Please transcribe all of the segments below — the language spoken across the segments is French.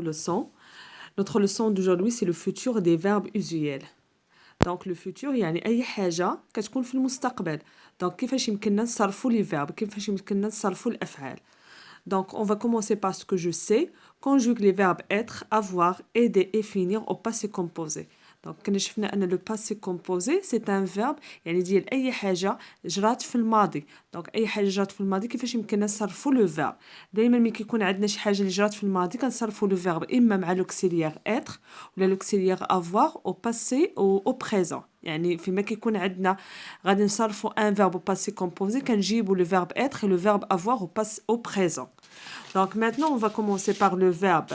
leçon. Notre leçon d'aujourd'hui, c'est le futur des verbes usuels. Donc le futur يعني أي حاجة كتكون في المستقبل. Donc كيفاش يمكننا نصرفوا les verbes كيفاش يمكننا نصرفوا الأفعال. Donc on va commencer par ce que je sais. Conjugue les verbes être, avoir, aider et finir au passé composé. Donc كنا شفنا أن le passé composé c'est un verbe يعني ديال أي حاجة جرات في الماضي. Donc أي حاجة جرات في الماضي كيفاش يمكننا نصرفوا le verbe. دائما ملي كيكون عندنا شي حاجة اللي جرات في الماضي كنصرفوا le verbe إما مع l'auxiliaire être ولا l'auxiliaire avoir au passé ou au présent. يعني فيما كيكون عندنا غادي نصرفوا un verbe au passé composé كنجيبوا le verbe être et le verbe avoir au présent. Donc maintenant on va commencer par le verbe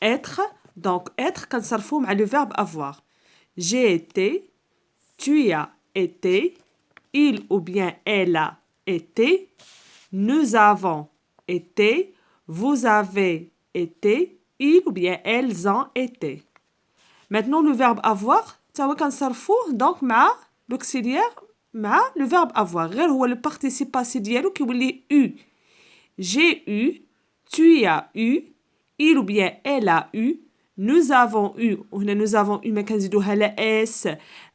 être. Donc être كنصرفوه مع le verbe avoir. J'ai été, tu as été, il ou bien elle a été, nous avons été, vous avez été, ils ou bien elles ont été. Maintenant le verbe avoir, تاهو كنصرفوه donc مع l'auxiliaire مع le verbe avoir. غير هو le participe passé ديالو كيولي eu. J'ai eu, tu as eu, il ou bien elle a eu, nous avons eu. وهنا nous avons eu ما كنزيدوها لا s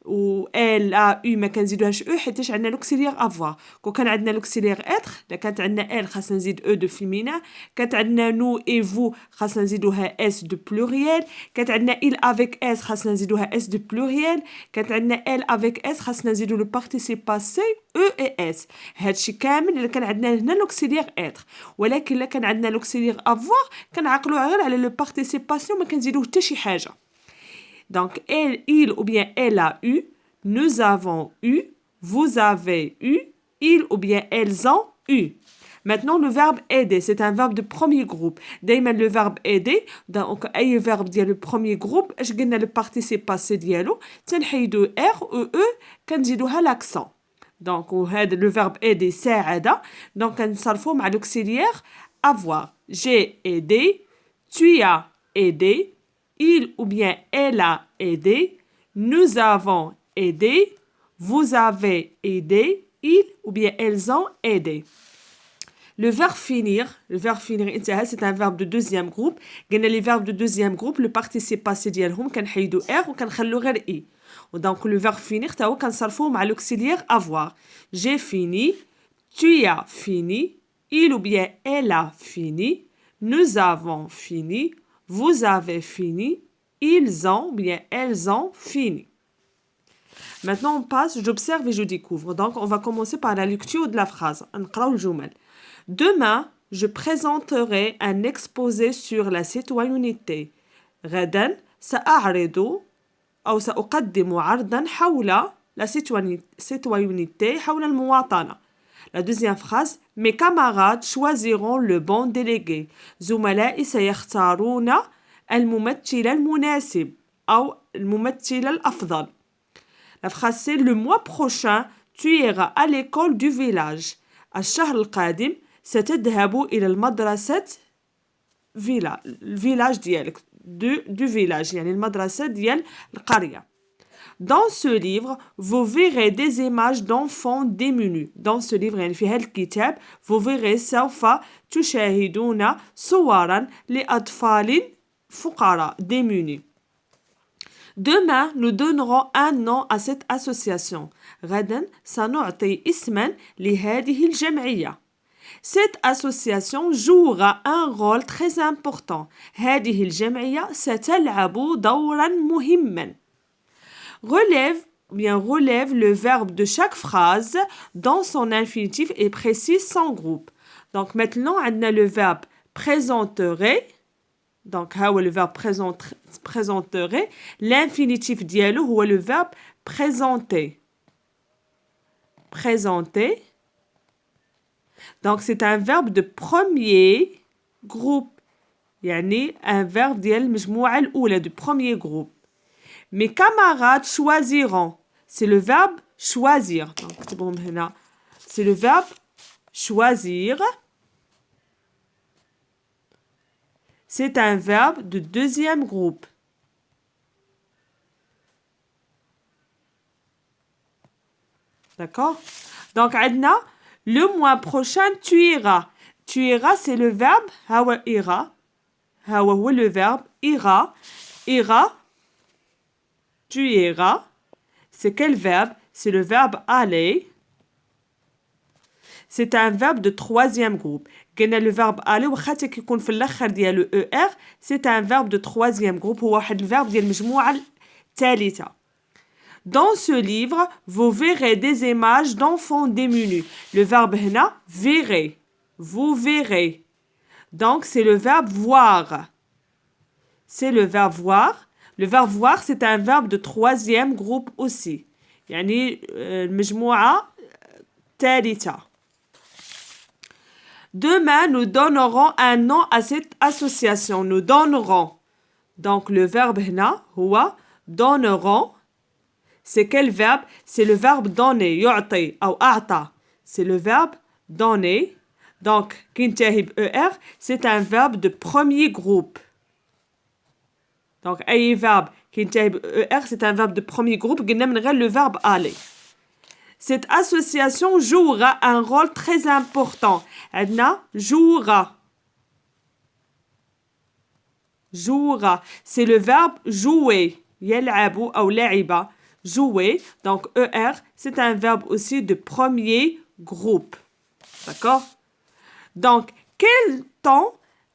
و elle a eu ما كنزيدوهاش او حيتاش عندنا l'auxiliaire avoir. كون كان عندنا l'auxiliaire être الا كانت عندنا elle خاصنا نزيد او دو féminin. كانت عندنا nous et vous خاصنا نزيدوها s de pluriel. كانت عندنا il avec s خاصنا نزيدوها s de pluriel. كانت عندنا elle avec s خاصنا نزيدو le participe passé e et s. هادشي كامل الا كان عندنا هنا l'auxiliaire être. ولكن الا كان عندنا l'auxiliaire avoir كنعقلوها غير على le participe passé وما كنزيدوه حتى شي حاجه. Donc, elle, il ou bien elle a eu, nous avons eu, vous avez eu, ils ou bien elles ont eu. Maintenant, le verbe aider, c'est un verbe de premier groupe. D'ailleurs, le verbe aider, donc, أي verbe ديال le premier groupe, اش قلنا le participe passé ديالو, تنحيدو R ou E, كنزيدوها l'accent. Donc, وهذا le verbe aider ساعد, donc كنصرفوه مع l'auxiliaire avoir. J'ai aidé, tu as aidé, il ou bien elle a aidé, nous avons aidé, vous avez aidé, ils ou bien elles ont aidé. Le verbe finir انتهى, c'est un verbe de deuxième groupe. قلنا les verbes de deuxième groupe, le participe passé ديالهم كنحيدو r وكنخلو غير i. Donc le verbe finir تا هو كنصرفوه مع l'auxiliaire avoir. J'ai fini, tu as fini, il ou bien elle a fini, nous avons fini, vous avez fini, ils ont, bien elles ont fini. Maintenant, on passe, j'observe et je découvre. Donc, on va commencer par la lecture de la phrase. نقراو الجمل. Demain, je présenterai un exposé sur la citoyenneté. غدا سأعرض أو سأقدم عرضا حول la citoyenneté, حول المواطنة. La deuxième phrase, mes camarades choisiront le bon délégué. زملائي سيختارون الممثل المناسب أو الممثل الأفضل. La phrase c'est le mois prochain tu iras à l'école du village. الشهر القادم ستذهب إلى المدرسة الفيلاج ديالك du village يعني المدرسة ديال القرية. Dans ce livre, vous verrez des images d'enfants démunis. Dans ce livre, يعني في هذا الكتاب, vous verrez سوف تشاهدون صورا لأطفال فقراء démunis. Demain, nous donnerons un nom à cette association. غدا سنعطي اسما لهذه الجمعية. Cette association jouera un rôle très important. هذه الجمعية ستلعب دورا مهما. Relève le verbe de chaque phrase dans son infinitif et précise son groupe. Donc maintenant, on a le verbe présenterait. Donc, le verbe présenterait. L'infinitif dialogue ou le verbe présenter. Présenter. Donc, c'est un verbe de premier groupe. يعني un verbe ديال المجموعة الأولى du premier groupe. Mes camarades choisiront. C'est le verbe choisir. Donc, c'est le verbe choisir. C'est un verbe de deuxième groupe. D'accord? Donc, عندنا le mois prochain tu iras. Tu iras, c'est le verbe ira. ها هو le verbe ira. Ira, tu iras. C'est quel verbe? C'est le verbe aller. C'est un verbe de troisième groupe. قلنا le verbe aller وخاطر كيكون في الاخر ديالو er, c'est un verbe de troisième groupe. هو واحد الفيرب ديال المجموعة الثالثة. Dans ce livre, vous verrez des images d'enfants démunis. Le verbe هنا verrez. Vous verrez. Donc c'est le verbe voir. C'est le verbe voir. Le verbe voir, c'est un verbe de troisième groupe aussi. يعني المجموعة الثالثة. Demain, nous donnerons un nom à cette association. Nous donnerons. Donc, le verbe هنا هو donneront. C'est quel verbe? C'est le verbe donner. يعطي أو أعطى. C'est le verbe donner. Donc, كينتهي ب ER, c'est un verbe de premier groupe. Donc, أي verbe كينتهي ب ER, c'est un verbe de premier groupe. قلنا من غير le verbe aller. Cette association jouera un rôle très important. عندنا jouera. Jouera. C'est le verbe jouer. يلعب أو لعب. Jouer. Donc, ER, c'est un verbe aussi de premier groupe. D'accord? Donc,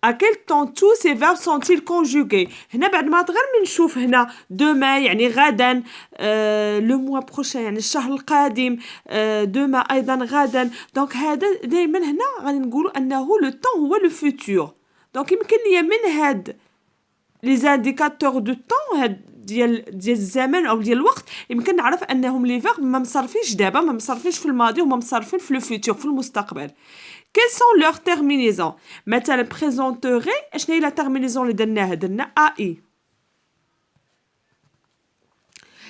à quel temps tous ces verbes sont-ils conjugués? هنا بعد ما غير من نشوف هنا demain يعني غدا le mois prochain يعني الشهر القادم demain أيضا غدا. donc هذا دائما هنا غادي نقولوا أنه le temps هو le futur. donc يمكن لي من هاد les indicateurs de temps ديال الزمن أو ديال الوقت يمكن نعرف أنهم les verbes ما مصرفينش دابا ما مصرفينش في الماضي وما مصرفين في le futur في المستقبل. Quelles sont leurs terminaisons? مثلا présenterai شنو هي la terminaison اللي درنا AI.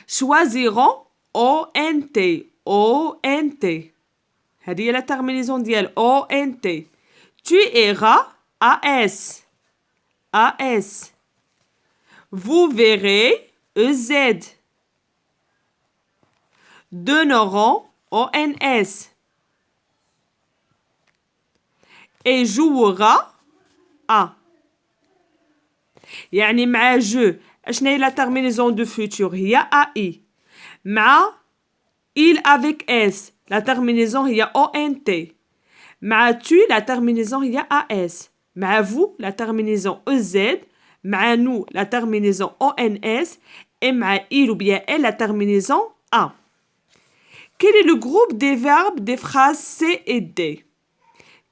choisiront ONT. هذه هي la terminaison ديال ONT. tu iras AS. vous verrez EZ. donneront ONS. et jouera A. يعني مع جو شنو هي la terminaison de futur هي AI. مع il avec S la terminaison هي ONT. مع tu la terminaison هي AS. مع vous la terminaison EZ. مع nous la terminaison ONS. et مع il ou bien elle la terminaison A. Quel est le groupe des verbes des phrases C et D?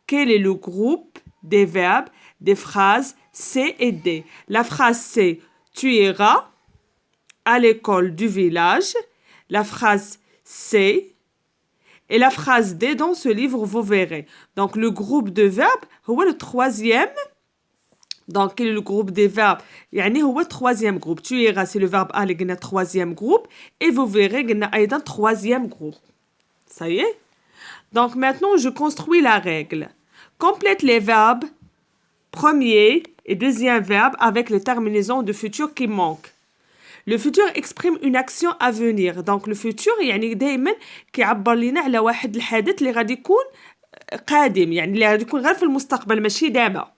Quel est le groupe des verbes des phrases C et D? La phrase C, tu iras à l'école du village. La phrase C et la phrase D dans ce livre, vous verrez. Donc, le groupe de verbes, c'est le troisième. Donc, quel est le groupe des verbes? يعني هو le troisième groupe. Tu iras, c'est le verbe aller, le troisième groupe. Et vous verrez, il y a un troisième groupe. Ça y est? Donc maintenant, je construis la règle. Complète les verbes premier et deuxième verbe avec les terminaisons de futur qui manquent. Le futur exprime une action à venir. Donc le futur يعني دائما كيعبر لنا على واحد الحدث اللي غادي يكون قادم يعني اللي غادي يكون غير في المستقبل ماشي دابا.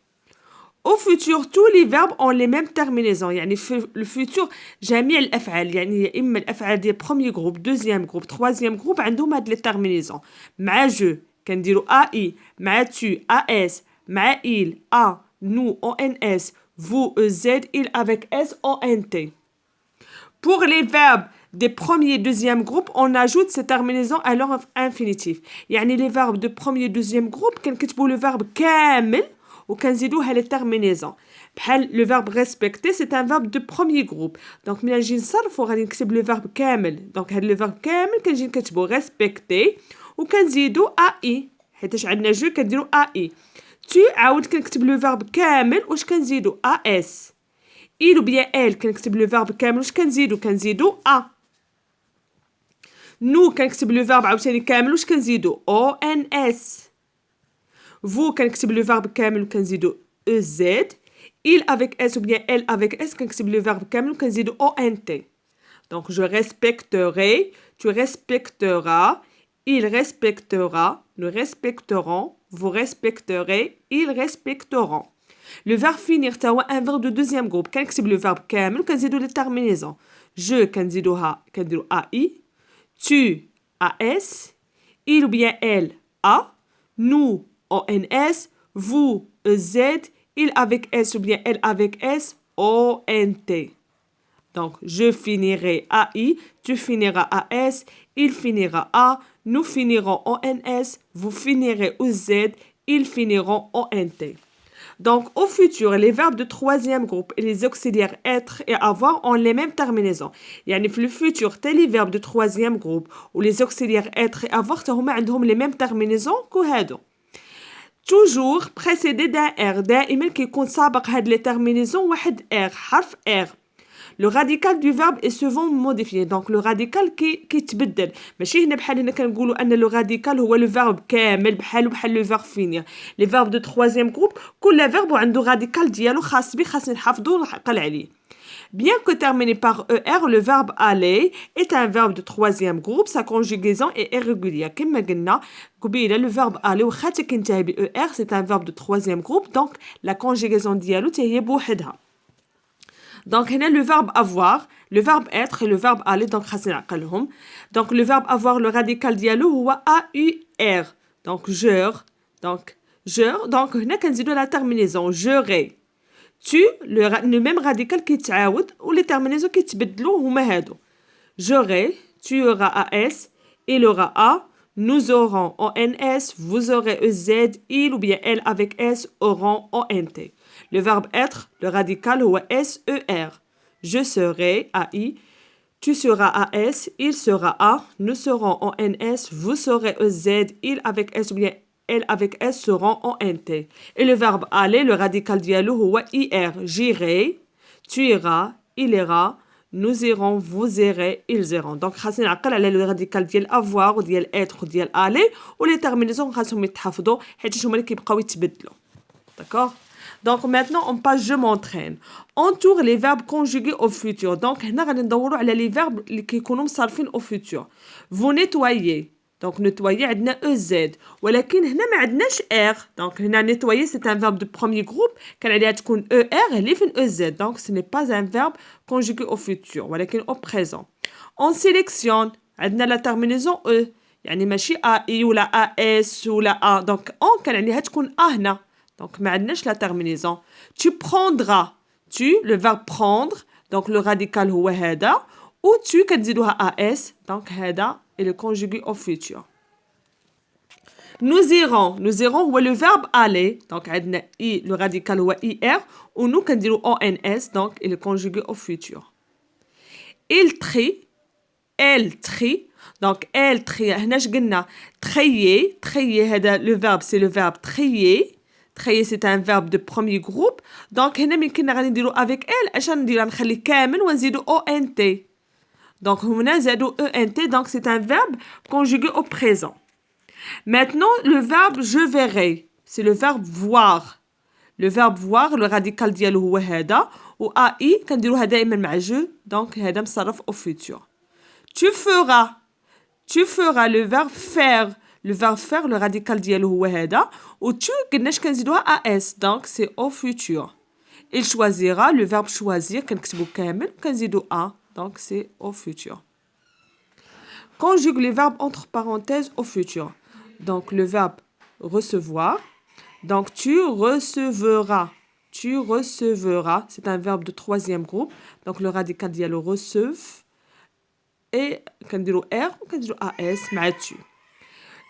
Au futur, tous les verbes ont les mêmes terminaisons. يعني في le futur جميع الأفعال يعني إما الأفعال ديال premier groupe, deuxième groupe, troisième groupe عندهم هاد les terminaisons. مع je كنديرو AI, مع tu AS, مع il A, nous ONS, vous EZ, il avec S ONT. Pour les verbes des premiers et deuxième groupe, on ajoute ces terminaisons à leur infinitif. يعني les verbes de premier et deuxième groupe كنكتبوا le verbe كامل وكنزيدوها les terminaisons. بحال le verbe respecter, c'est un verbe de premier groupe. Donc ملي نجي نصرفو غادي نكتب le verbe كامل. Donc هاد le verbe كامل كنجي نكتبو respecter وكنزيدو AI حيتاش عندنا جو كنديرو AI. tu عاود كنكتب le verbe كامل واش كنزيدو AS. il ou bien elle كنكتب le verbe كامل واش كنزيدو A. nous كنكتب le verbe عاوتاني كامل واش كنزيدو ONS. vous كنكتب le verbe كامل وكنزيدو EZ. il avec S ou bien elle avec S كنكتب le verbe كامل وكنزيدو ONT. donc je respecterai, tu respecteras, il respectera, nous respecterons, vous respecterez, ils respecteront. Le verbe finir توا un verbe de deuxième groupe. كنكتب le verbe كامل وكنزيدو les terminaisons. Je كنديروها كنديرو AI. Tu AS. Il ou bien elle A. Nous ONS. Vous EZ. Il avec S ou bien elle avec S ONT. Donc, je finirai AI, tu finiras AS, il finira A, nous finirons ONS, vous finirez OZ, ils finiront ONT. Donc, au futur, les verbes de troisième groupe et les auxiliaires être et avoir ont les mêmes terminaisons. يعني في le futur, les verbes de troisième groupe ou les auxiliaires être et avoir هما عندهم les mêmes terminaisons كهادو. Toujours précédé d'un R. دائما كيكون سابق هاد les terminaisons واحد R, حرف R. Le radical du verbe est souvent modifié. Donc, le radical qui يتبدل. ماشي هنا بحال هنا كنقولوا أن le radical هو le verbe كامل بحال le verbe finir. Les verbes de troisième groupe, كل verbe عنده radical ديالو خاص بيه خاص نحفظو ونعقل عليه. Bien que terminé par ER, le verbe aller est un verbe de troisième groupe. Sa conjugaison est irrégulière. كما قلنا قبيله le verbe aller واخا تكنتهي ب ER, c'est un verbe de troisième groupe. Donc, la conjugaison ديالو هي بوحدها. Donc, هنا le verbe avoir, le verbe être et le verbe aller, donc خاصني نعقلهم. Donc, le verbe avoir, le radical ديالو هو AUR. Donc, jure. Donc, هنا كنزيدو la terminaison. J'aurai. Tu, le même radical كيتعاود و les terminaisons كيتبدلو هما هادو. J'aurai, tu auras AS, il aura A, nous aurons ONS, vous aurez EZ, il ou bien elle avec S auront ONT. Le verbe être, le radical ou SER. Je serai AI, tu seras AS, il sera A, nous serons ONS, vous serez EZ, il avec S ou bien elle avec S seront ONT. Et le verbe aller, le radical dialo ou IR. J'irai, tu iras, il ira, nous irons, vous irez, ils iront. Donc, خاصني نعقل على le radical ديال avoir وديال être وديال aller و les terminaisons خاصهم يتحفظوا حيت هما اللي كيبقاو يتبدلوا. D'accord? Donc maintenant on passe je m'entraîne. Entoure les verbes conjugués au futur. Donc هنا غادي ندوروا على les verbes اللي كيكونوا مصرفين au futur. Vous nettoyez. Donc nettoyer عندنا EZ. ولكن هنا ما عندناش R. Donc هنا nettoyer c'est un verbe de premier groupe. كان عليها تكون ER اللي فين EZ. Donc ce n'est pas un verbe conjugué au futur. ولكن au présent. On sélectionne. عندنا la terminaison E. يعني ماشي AI ولا AS ولا A. Donc on كان عليها تكون A هنا. Donc, ما عندناش la terminaison. Tu prendras. Tu, le verbe prendre. Donc, le radical هو هذا. Ou tu كنزيدوها AS. Donc, هذا est le conjugué au futur. Nous irons. Nous irons هو le verbe aller. Donc, عندنا I, le radical هو IR. Ou nous كنديرو ONS. Donc, est le conjugué au futur. Il trie. Elle trie. Donc, elle trie. هنا اش قلنا trier. Trier هذا le verbe c'est le verbe trier. Trier c'est un verbe de premier groupe. Donc هنا من كنا غادي نديرو avec elle اش غندير نخلي كامل ونزيدو ONT. Donc هنا زادو ENT donc c'est un verbe conjugué au présent. Maintenant le verbe je verrai, c'est le verbe voir. Le verbe voir le radical ديالو هو هذا و AI كنديروها دائما مع je donc هذا مصرف au futur. Tu feras. Tu feras le verbe faire. Le verbe faire, le radical ديالو هو هذا و tu قلناش كنزيدوها AS donc c'est au futur. Il choisira, le verbe choisir كنكتبو كامل كنزيدو A donc c'est au futur. Conjugue les verbes entre parenthèses au futur. Donc le verbe recevoir. Donc tu recevras. Tu recevras, c'est un verbe de troisième groupe. Donc le radical ديالو receive et كنديرو R ou كنديرو AS مع tu.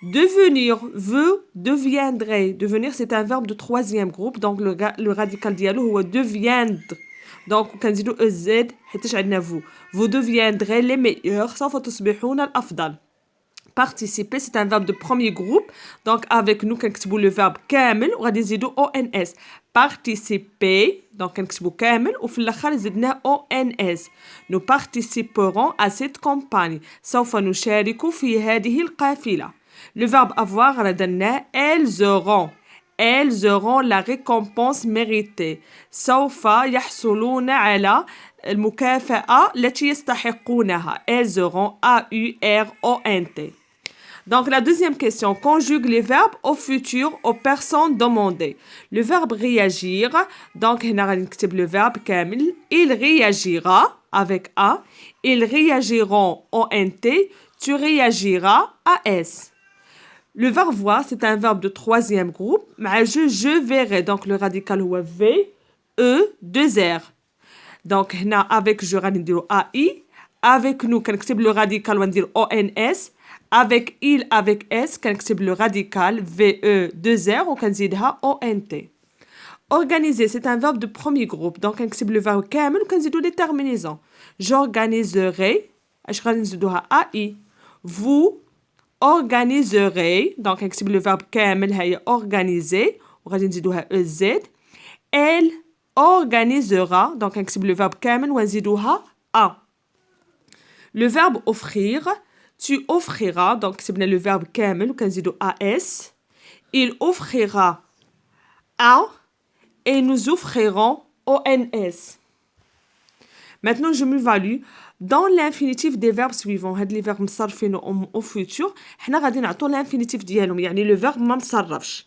Devenir, veut, deviendrait. Devenir, c'est un verbe de troisième groupe. Donc, le radical dialogue, هو deviendre. Donc, كنزيدو EZ, حيتاش عندنا vous. Vous deviendrez les meilleurs. سوف تصبحون الأفضل. Participer, c'est un verbe de premier groupe. Donc, avec nous, كنكتبو le verbe كامل وغادي نزيدو ONS. Participer, donc كنكتبو كامل وفي الآخر زدنا ONS. Nous participerons à cette campagne. سوف نشارك في هذه القافلة. Le verbe avoir, elles auront la récompense méritée. سوف يحصلون على المكافأة التي يستحقونها. Elles auront AURONT. Donc, la deuxième question, conjugue les verbes au futur aux personnes demandées. Le verbe réagir, donc, هنا غادي نكتب le verbe كامل. Il réagira avec A. Ils réagiront ONT. Tu réagiras AS. Le verbe voir, c'est un verbe de troisième groupe. مع je verrai. Donc, le radical هو V, E, 2 R. Donc, هنا avec je غادي نديرو AI. Avec nous, كنكتب le radical وندير ONS. Avec il, avec S, كنكتب le radical VE, 2 R وكنزيدها ONT. Organiser, c'est un verbe de premier groupe. Donc, كنكتب le verbe كامل وكنزيدو les terminaisons. J'organiserai. اش غادي نزيدوها AI. Vous organiserez. Donc, كنكتب le verbe كامل هي organiser وغادي نزيدوها EZ. Elle organisera. Donc, كنكتب le verbe كامل ونزيدوها A. Le verbe offrir. Tu offriras. Donc, c'est le verbe كامل وكنزيدو AS. Il offrira A. Et nous offrirons ONS. Maintenant, je m'évalue. Dans l'infinitif des verbes suivants, هاد les verbes مصرفين au futur, حنا غادي نعطو l'infinitif ديالهم, يعني le verbe ما مصرفش.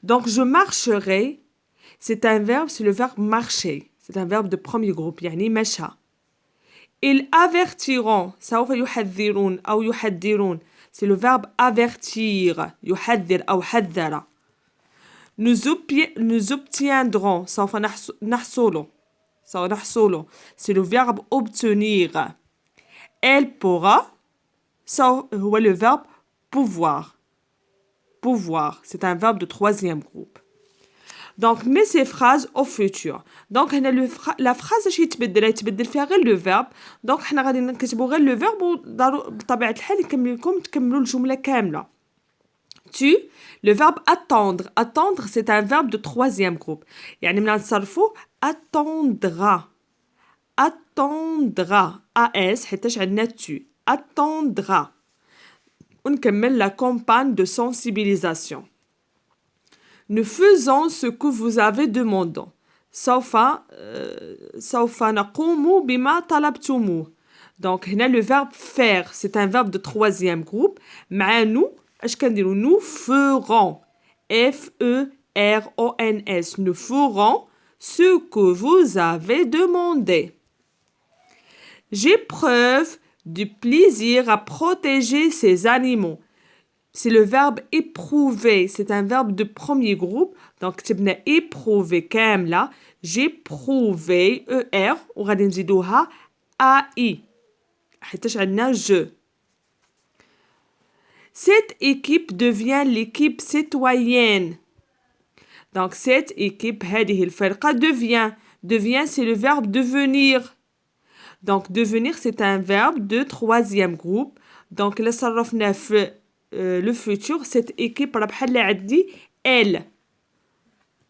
Donc, je marcherai, c'est un verbe, c'est le verbe marcher. C'est un verbe de premier groupe, يعني مشى. Ils avertiront, سوف يحذرون أو يحذرون. C'est le verbe avertir, يحذر أو حذر. Nous obtiendrons, سوف نحصل. C'est le verbe obtenir. Elle pourra, هو le verbe pouvoir. Pouvoir, c'est un verbe de troisième groupe. Donc, mets ces phrases au futur. Donc, la phrase اش يتبدل فيها غير le verbe. Donc, حنا غادي نكتبوا غير le verbe وبطبيعة الحال يكمل لكم تكملوا الجملة كاملة. Tu, le verbe attendre. Attendre, c'est un verbe de troisième groupe. يعني ملي نصرفوا attendra. Attendra. AS حيتاش عندنا tu. Attendra. ونكمل la campagne de sensibilisation. Nous faisons ce que vous avez demandé. سوف نقوم بما طلبتموه. Donc, هنا le verbe faire, c'est un verbe de troisième groupe. مع nous, اش كنديرو? Nous ferons. F-E-R-O-N-S. Nous ferons ce que vous avez demandé. J'éprouve du plaisir à protéger ces animaux. C'est le verbe éprouver. C'est un verbe de premier groupe. Donc, كتبنا éprouver كاملة. J'éprouvé ER وغادي نزيدوها AI. حيتاش عندنا je. Cette équipe devient l'équipe citoyenne. Donc, cette équipe, هذه الفرقة devient. Devient, c'est le verbe devenir. Donc, devenir, c'est un verbe de troisième groupe. Donc, là, صرفنا في le futur, cette équipe راه بحال اللي عندي elle.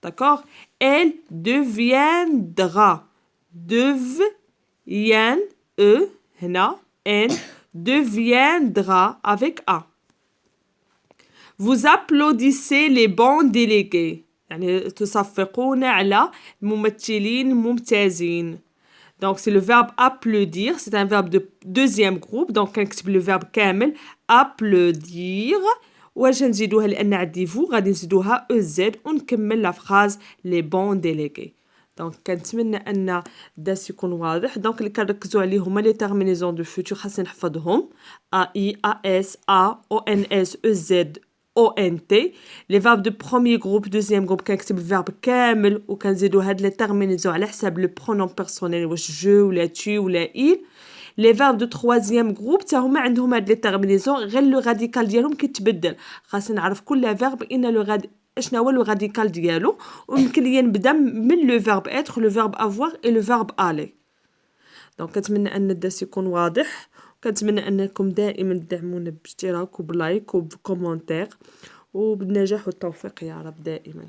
D'accord? Elle deviendra. Devient, E, هنا, N, deviendra avec A. Vous applaudissez les bons délégués. يعني تصفقون على ممثلين ممتازين. Donc, c'est le verbe applaudir. C'est un verbe de deuxième groupe. Donc, كنكتب le verbe كامل. Applaudir. واش نزيدوها لأن عندي vous غادي نزيدوها EZ ونكمل لا فراز les bons délégués. دونك كنتمنى ان الدرس يكون واضح. دونك اللي كنركزوا عليه هما لي تيرمينيزون دو فوتور خاصني نحفظهم AI AS A ONS EZ ONT. لي فيرب دو بروميير جروب دوزيام جروب كنكتب الفيرب كامل وكنزيدو هاد لي تيرمينيزون على حساب لو برونون بيرسونيل واش جو ولا tu ولا il. لي فيرب دو تروازيام جروب حتى هما عندهم هاد لي تيرمينيزون غير لو راديكال ديالهم كيتبدل. خاصني نعرف كل فيرب ان لو اشنا هو لو راديكال ديالو ويمكن ليا نبدا من لو فيرب اتر لو فيرب افوار اي لو فيرب الي. دونك كنتمنى ان الدرس يكون واضح وكنتمنى انكم دائما تدعمونا باشتراك وبلايك وبكومونتير وبالنجاح والتوفيق يا رب دائما.